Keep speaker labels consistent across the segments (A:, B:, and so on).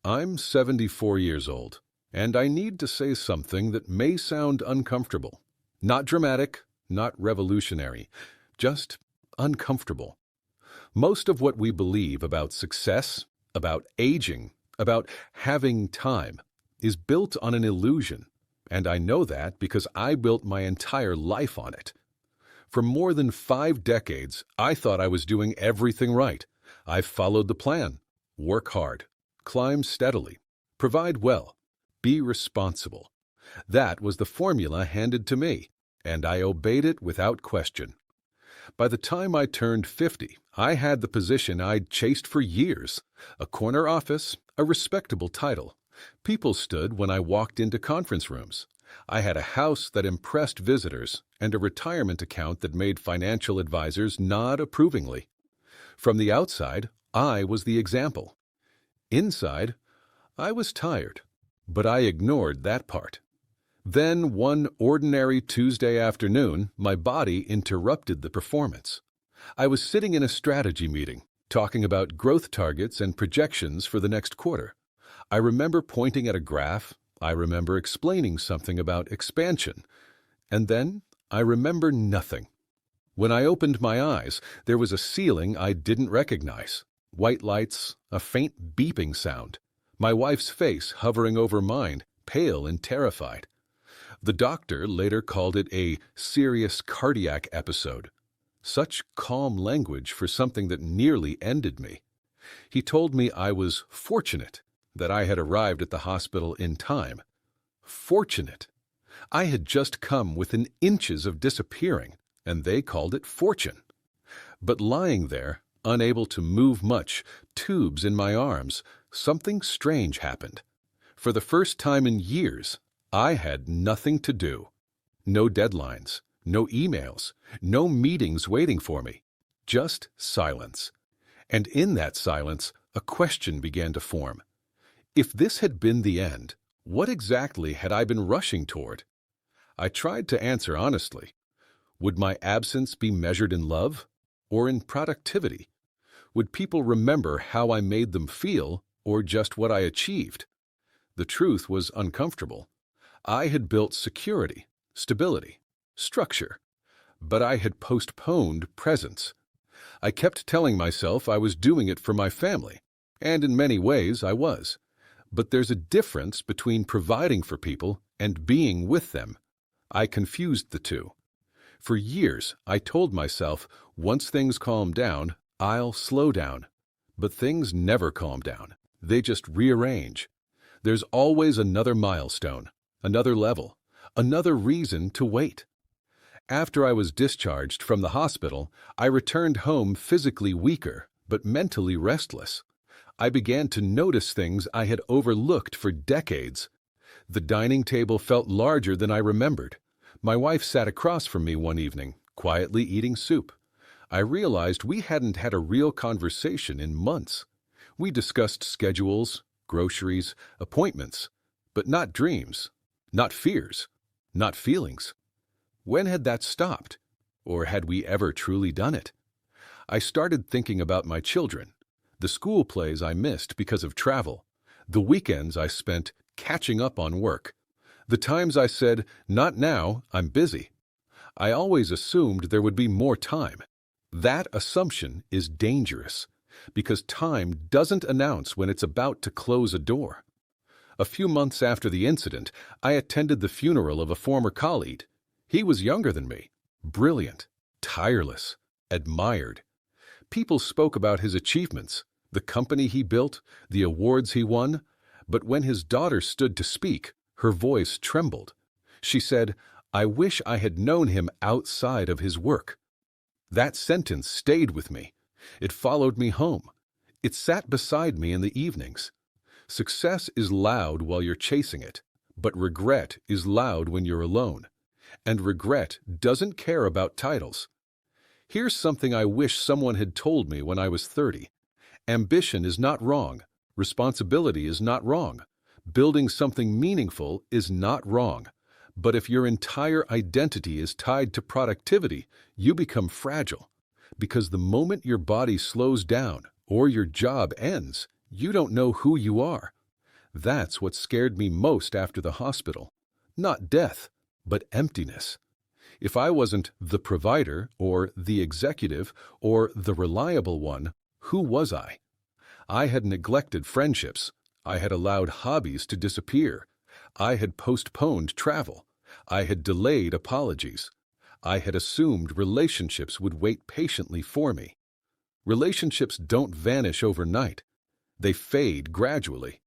A: I'm 74 years old, and I need to say something that may sound uncomfortable. Not dramatic, not revolutionary, just uncomfortable. Most of what we believe about success, about aging, about having time, is built on an illusion, and I know that because I built my entire life on it. For more than 5 decades, I thought I was doing everything right. I followed the plan. Work hard, climb steadily, provide well, be responsible. That was the formula handed to me, and I obeyed it without question. By the time I turned 50, I had the position I'd chased for years, a corner office, a respectable title. People stood when I walked into conference rooms. I had a house that impressed visitors and a retirement account that made financial advisors nod approvingly. From the outside, I was the example. Inside, I was tired, but I ignored that part. Then, one ordinary Tuesday afternoon, my body interrupted the performance. I was sitting in a strategy meeting, talking about growth targets and projections for the next quarter. I remember pointing at a graph. I remember explaining something about expansion. And then I remember nothing. When I opened my eyes, there was a ceiling I didn't recognize. White lights, a faint beeping sound. My wife's face hovering over mine, pale and terrified. The doctor later called it a serious cardiac episode. Such calm language for something that nearly ended me. He told me I was fortunate that I had arrived at the hospital in time. Fortunate. I had just come within inches of disappearing, and they called it fortune. But lying there, unable to move much, tubes in my arms, something strange happened. For the first time in years, I had nothing to do. No deadlines, no emails, no meetings waiting for me. Just silence. And in that silence, a question began to form. If this had been the end, what exactly had I been rushing toward? I tried to answer honestly. Would my absence be measured in love or in productivity? Would people remember how I made them feel or just what I achieved? The truth was uncomfortable. I had built security, stability, structure, but I had postponed presence. I kept telling myself I was doing it for my family, and in many ways I was. But there's a difference between providing for people and being with them. I confused the two. For years, I told myself, once things calm down, I'll slow down. But things never calm down. They just rearrange. There's always another milestone, another level, another reason to wait. After I was discharged from the hospital, I returned home physically weaker, but mentally restless. I began to notice things I had overlooked for decades. The dining table felt larger than I remembered. My wife sat across from me one evening, quietly eating soup. I realized we hadn't had a real conversation in months. We discussed schedules, groceries, appointments, but not dreams, not fears, not feelings. When had that stopped? Or had we ever truly done it? I started thinking about my children, the school plays I missed because of travel, the weekends I spent catching up on work, the times I said, "Not now, I'm busy." I always assumed there would be more time. That assumption is dangerous because time doesn't announce when it's about to close a door. A few months after the incident, I attended the funeral of a former colleague. He was younger than me, brilliant, tireless, admired. People spoke about his achievements, the company he built, the awards he won, but when his daughter stood to speak, her voice trembled. She said, "I wish I had known him outside of his work." That sentence stayed with me. It followed me home. It sat beside me in the evenings. Success is loud while you're chasing it, but regret is loud when you're alone. And regret doesn't care about titles. Here's something I wish someone had told me when I was 30. Ambition is not wrong. Responsibility is not wrong. Building something meaningful is not wrong. But if your entire identity is tied to productivity, you become fragile. Because the moment your body slows down or your job ends, you don't know who you are. That's what scared me most after the hospital. Not death, but emptiness. If I wasn't the provider or the executive or the reliable one, who was I? I had neglected friendships. I had allowed hobbies to disappear. I had postponed travel. I had delayed apologies. I had assumed relationships would wait patiently for me. Relationships don't vanish overnight. They fade gradually,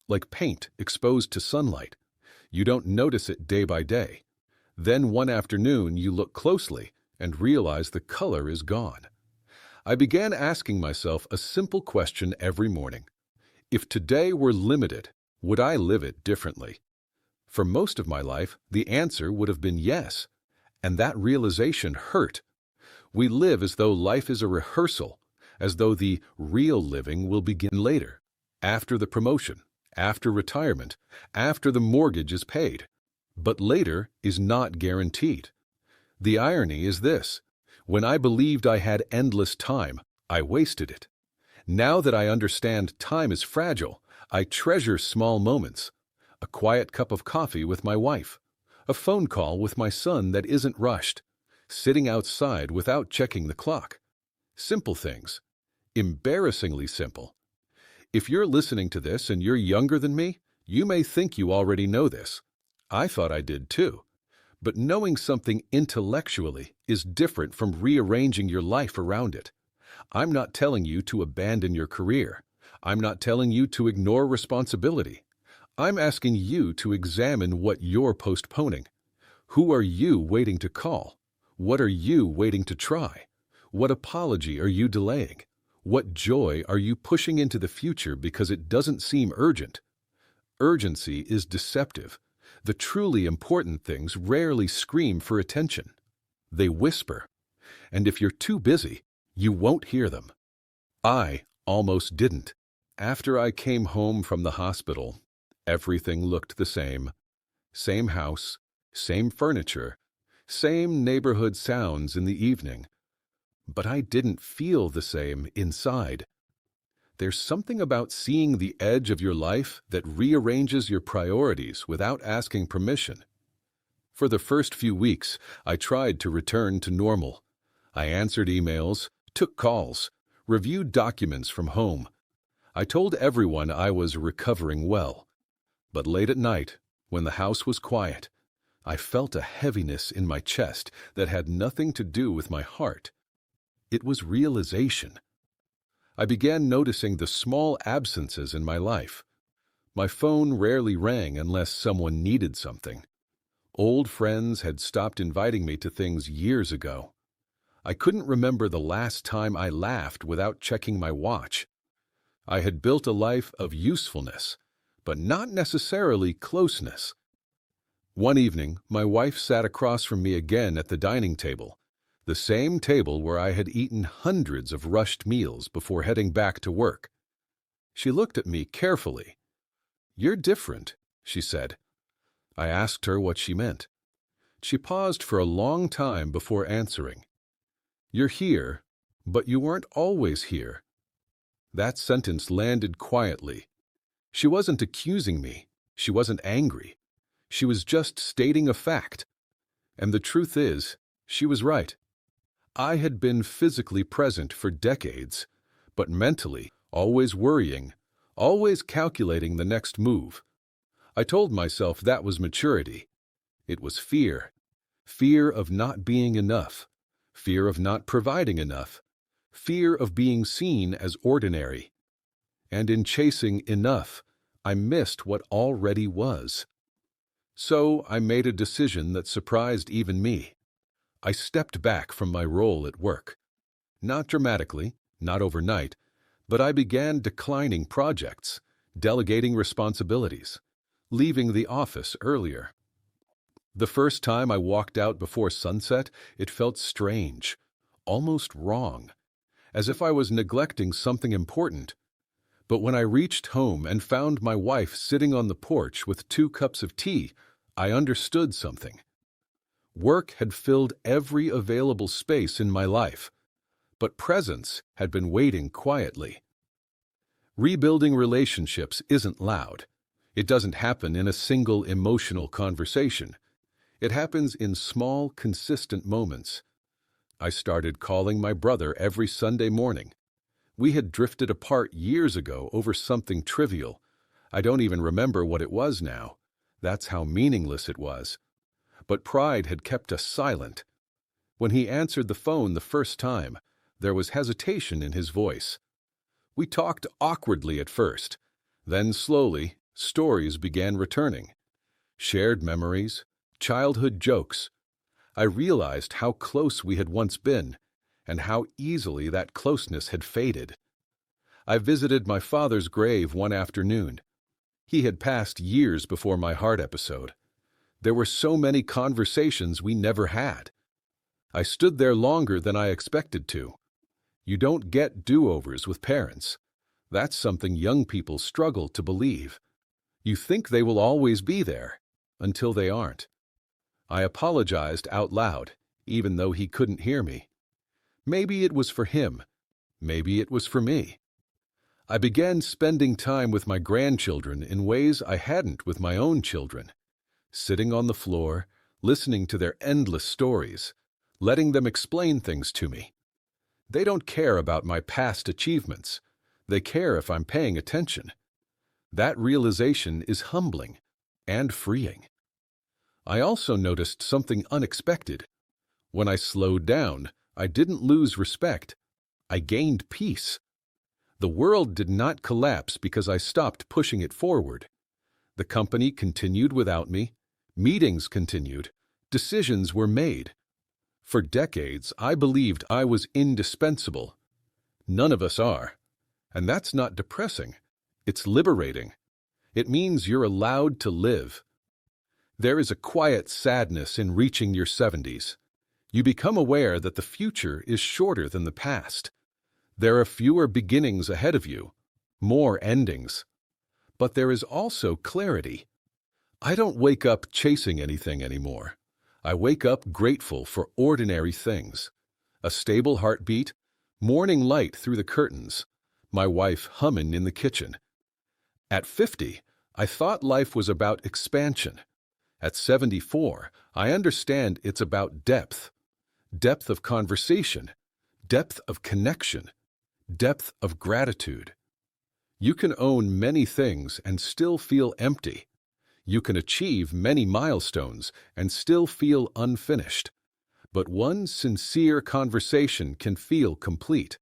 A: like paint exposed to sunlight. You don't notice it day by day. Then one afternoon you look closely and realize the color is gone. I began asking myself a simple question every morning. If today were limited, would I live it differently? For most of my life, the answer would have been yes, and that realization hurt. We live as though life is a rehearsal, as though the real living will begin later, after the promotion, after retirement, after the mortgage is paid. But later is not guaranteed. The irony is this: when I believed I had endless time, I wasted it. Now that I understand time is fragile, I treasure small moments. A quiet cup of coffee with my wife, a phone call with my son that isn't rushed, sitting outside without checking the clock. Simple things. Embarrassingly simple. If you're listening to this and you're younger than me, you may think you already know this. I thought I did too. But knowing something intellectually is different from rearranging your life around it. I'm not telling you to abandon your career. I'm not telling you to ignore responsibility. I'm asking you to examine what you're postponing. Who are you waiting to call? What are you waiting to try? What apology are you delaying? What joy are you pushing into the future because it doesn't seem urgent? Urgency is deceptive. The truly important things rarely scream for attention. They whisper. And if you're too busy, you won't hear them. I almost didn't. After I came home from the hospital, everything looked the same. Same house, same furniture, same neighborhood sounds in the evening. But I didn't feel the same inside. There's something about seeing the edge of your life that rearranges your priorities without asking permission. For the first few weeks, I tried to return to normal. I answered emails, took calls, reviewed documents from home. I told everyone I was recovering well. But late at night, when the house was quiet, I felt a heaviness in my chest that had nothing to do with my heart. It was realization. I began noticing the small absences in my life. My phone rarely rang unless someone needed something. Old friends had stopped inviting me to things years ago. I couldn't remember the last time I laughed without checking my watch. I had built a life of usefulness, but not necessarily closeness. One evening, my wife sat across from me again at the dining table, the same table where I had eaten hundreds of rushed meals before heading back to work. She looked at me carefully. "You're different," she said. I asked her what she meant. She paused for a long time before answering. "You're here, but you weren't always here." That sentence landed quietly. She wasn't accusing me. She wasn't angry. She was just stating a fact. And the truth is, she was right. I had been physically present for decades, but mentally, always worrying, always calculating the next move. I told myself that was maturity. It was fear. Fear of not being enough. Fear of not providing enough. Fear of being seen as ordinary. And in chasing enough, I missed what already was. So I made a decision that surprised even me. I stepped back from my role at work. Not dramatically, not overnight, but I began declining projects, delegating responsibilities, leaving the office earlier. The first time I walked out before sunset, it felt strange, almost wrong, as if I was neglecting something important. But when I reached home and found my wife sitting on the porch with 2 cups of tea, I understood something. Work had filled every available space in my life, but presence had been waiting quietly. Rebuilding relationships isn't loud. It doesn't happen in a single emotional conversation. It happens in small, consistent moments. I started calling my brother every Sunday morning. We had drifted apart years ago over something trivial. I don't even remember what it was now. That's how meaningless it was. But pride had kept us silent. When he answered the phone the first time, there was hesitation in his voice. We talked awkwardly at first. Then slowly, stories began returning. Shared memories, childhood jokes. I realized how close we had once been, and how easily that closeness had faded. I visited my father's grave one afternoon. He had passed years before my heart episode. There were so many conversations we never had. I stood there longer than I expected to. You don't get do-overs with parents. That's something young people struggle to believe. You think they will always be there, until they aren't. I apologized out loud, even though he couldn't hear me. Maybe it was for him. Maybe it was for me. I began spending time with my grandchildren in ways I hadn't with my own children. Sitting on the floor, listening to their endless stories, letting them explain things to me. They don't care about my past achievements. They care if I'm paying attention. That realization is humbling and freeing. I also noticed something unexpected. When I slowed down, I didn't lose respect. I gained peace. The world did not collapse because I stopped pushing it forward. The company continued without me. Meetings continued. Decisions were made. For decades, I believed I was indispensable. None of us are. And that's not depressing. It's liberating. It means you're allowed to live. There is a quiet sadness in reaching your 70s. You become aware that the future is shorter than the past. There are fewer beginnings ahead of you, more endings. But there is also clarity. I don't wake up chasing anything anymore. I wake up grateful for ordinary things. A stable heartbeat, morning light through the curtains, my wife humming in the kitchen. At 50, I thought life was about expansion. At 74, I understand it's about depth. Depth of conversation, depth of connection, depth of gratitude. You can own many things and still feel empty. You can achieve many milestones and still feel unfinished. But one sincere conversation can feel complete.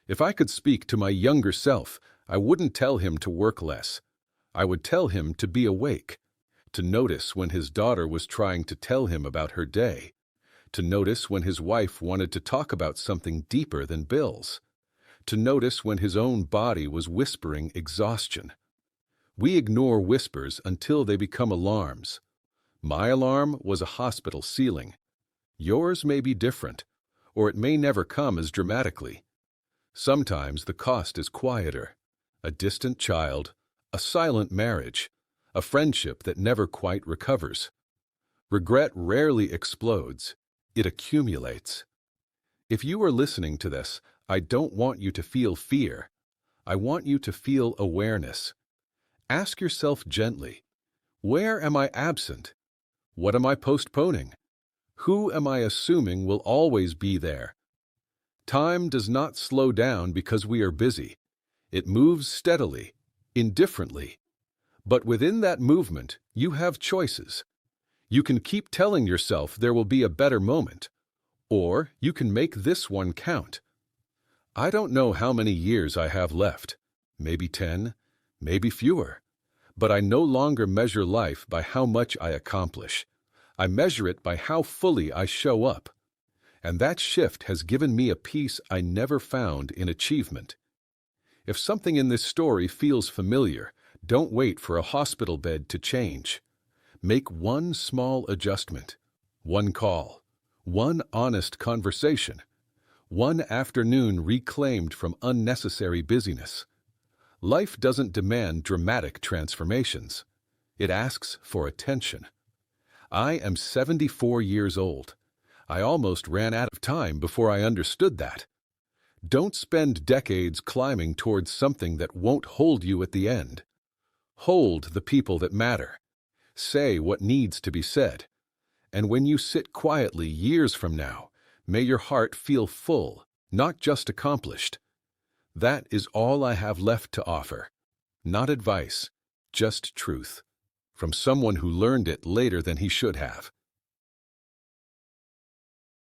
A: If I could speak to my younger self, I wouldn't tell him to work less. I would tell him to be awake, to notice when his daughter was trying to tell him about her day, to notice when his wife wanted to talk about something deeper than bills, to notice when his own body was whispering exhaustion. We ignore whispers until they become alarms. My alarm was a hospital ceiling. Yours may be different, or it may never come as dramatically. Sometimes the cost is quieter. A distant child, a silent marriage, a friendship that never quite recovers. Regret rarely explodes. It accumulates. If you are listening to this, I don't want you to feel fear. I want you to feel awareness. Ask yourself gently, where am I absent? What am I postponing? Who am I assuming will always be there? Time does not slow down because we are busy. It moves steadily, indifferently. But within that movement, you have choices. You can keep telling yourself there will be a better moment, or you can make this one count. I don't know how many years I have left, maybe 10, maybe fewer, but I no longer measure life by how much I accomplish. I measure it by how fully I show up. And that shift has given me a peace I never found in achievement. If something in this story feels familiar, don't wait for a hospital bed to change. Make one small adjustment, one call, one honest conversation, one afternoon reclaimed from unnecessary busyness. Life doesn't demand dramatic transformations. It asks for attention. I am 74 years old. I almost ran out of time before I understood that. Don't spend decades climbing towards something that won't hold you at the end. Hold the people that matter. Say what needs to be said. And when you sit quietly years from now, may your heart feel full, not just accomplished. That is all I have left to offer. Not advice, just truth. From someone who learned it later than he should have.